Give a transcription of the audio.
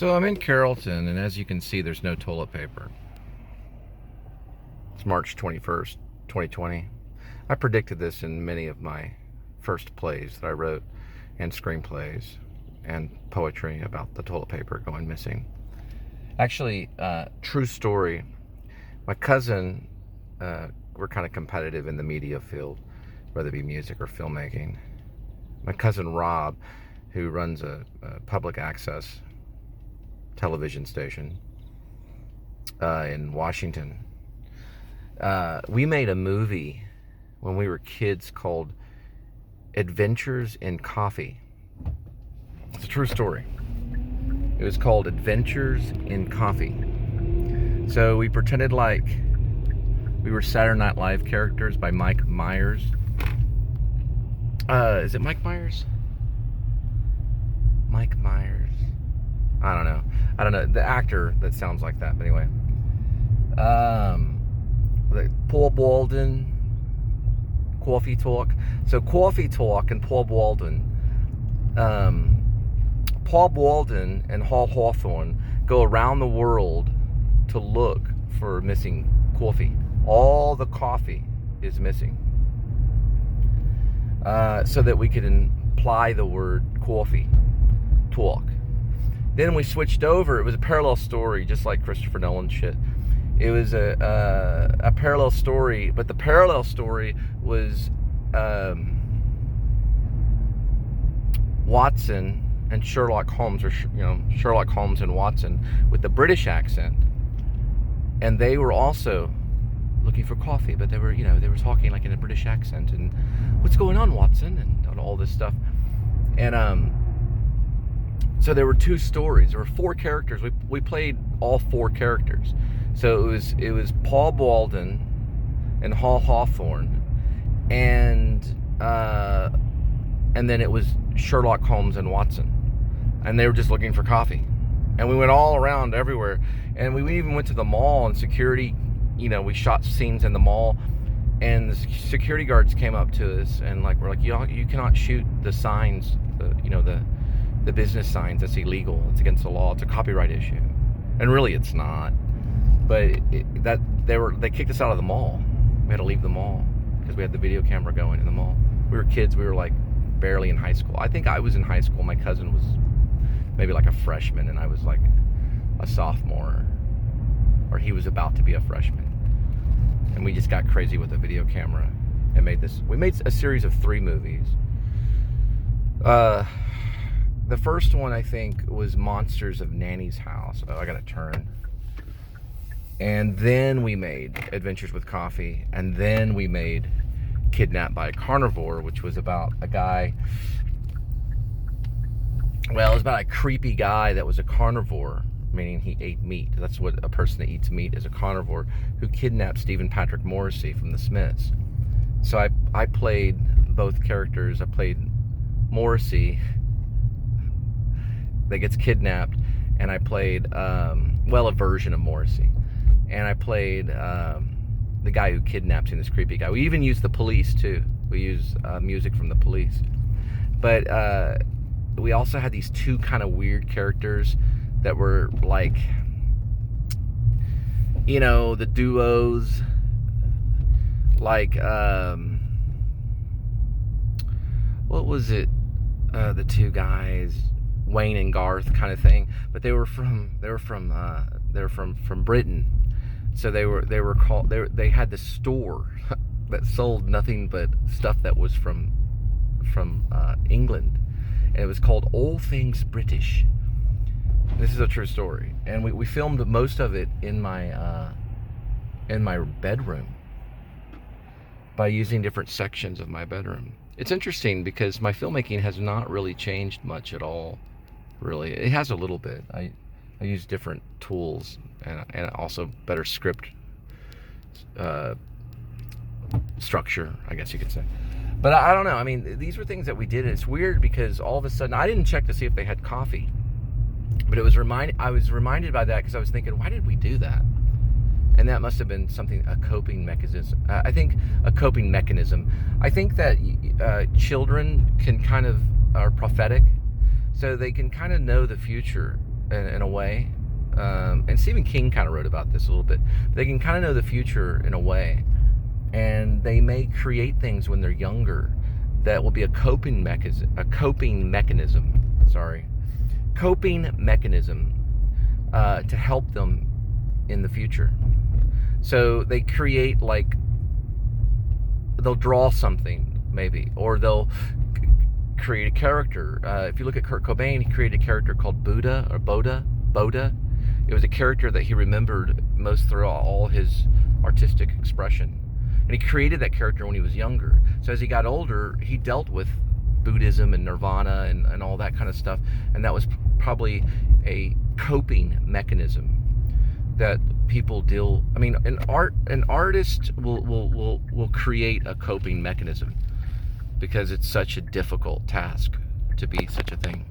So I'm in Carrollton, and as you can see, there's no toilet paper. It's March 21st, 2020. I predicted this in many of my first plays that I wrote, and screenplays, and poetry about the toilet paper going missing. Actually, true story. My cousin, we're kind of competitive in the media field, whether it be music or filmmaking. My cousin Rob, who runs a public access television station in Washington. We made a movie when we were kids called Adventures in Coffee. It's a true story. It was called Adventures in Coffee. So we pretended like we were Saturday Night Live characters by Mike Myers. Is it Mike Myers? Mike Myers. I don't know. The actor that sounds like that, but anyway. Paul Walden, Coffee Talk. So Coffee Talk and Paul Walden. Paul Walden and Hal Hawthorne go around the world to look for missing coffee. All the coffee is missing. So that we could imply the word coffee talk. Then we switched over. It was a parallel story, just like Christopher Nolan shit. It was a parallel story, but the parallel story was Watson and Sherlock Holmes, or Sherlock Holmes and Watson with the British accent, and they were also looking for coffee, but they were talking like in a British accent, and what's going on, Watson, and all this stuff, and so there were two stories. There were four characters. We played all four characters. So it was Paul Walden and Hal Hawthorne, and then it was Sherlock Holmes and Watson, and they were just looking for coffee. And we went all around everywhere, and we even went to the mall, and security, we shot scenes in the mall, and the security guards came up to us and we're like, you cannot shoot the signs, the business signs. That's illegal. It's against the law. It's a copyright issue. And really it's not. But they kicked us out of the mall. We had to leave the mall because we had the video camera going in the mall. We were kids. We were like barely in high school. I think I was in high school. My cousin was maybe like a freshman, and I was like a sophomore, or he was about to be a freshman. And we just got crazy with the video camera and we made a series of 3 movies. The first one, I think, was Monsters of Nanny's House. Oh, I gotta turn. And then we made Adventures with Coffee. And then we made Kidnapped by a Carnivore, which was about a guy. Well, it was about a creepy guy that was a carnivore, meaning he ate meat. That's what a person that eats meat is, a carnivore, who kidnapped Stephen Patrick Morrissey from the Smiths. So I played both characters. I played Morrissey that gets kidnapped, and I played a version of Morrissey, and I played the guy who kidnaps him, this creepy guy. We even used the Police too. We used music from the Police, but we also had these 2 kind of weird characters that were like, the duos, like what was it, the 2 guys, Wayne and Garth kind of thing, but they were from Britain. So they had this store that sold nothing but stuff that was from England, and it was called All Things British. This is a true story, and we filmed most of it in my bedroom by using different sections of my bedroom. It's interesting because my filmmaking has not really changed much at all. Really, it has a little bit. I use different tools and also better script structure, I guess you could say. But I don't know. I mean, these were things that we did, and it's weird because all of a sudden I didn't check to see if they had coffee, but I was reminded by that because I was thinking, why did we do that? And that must have been a coping mechanism. I think a coping mechanism. I think that children are prophetic. So they can kind of know the future, in a way. And Stephen King kind of wrote about this a little bit. They can kind of know the future in a way, and they may create things when they're younger that will be a coping mechanism. To help them in the future. So they create, like, they'll draw something maybe, or they'll create a character. If you look at Kurt Cobain, he created a character called Boda. It was a character that he remembered most throughout all his artistic expression. And he created that character when he was younger. So as he got older, he dealt with Buddhism and Nirvana and all that kind of stuff. And that was probably a coping mechanism that people deal. I mean, an artist will create a coping mechanism because it's such a difficult task to be such a thing.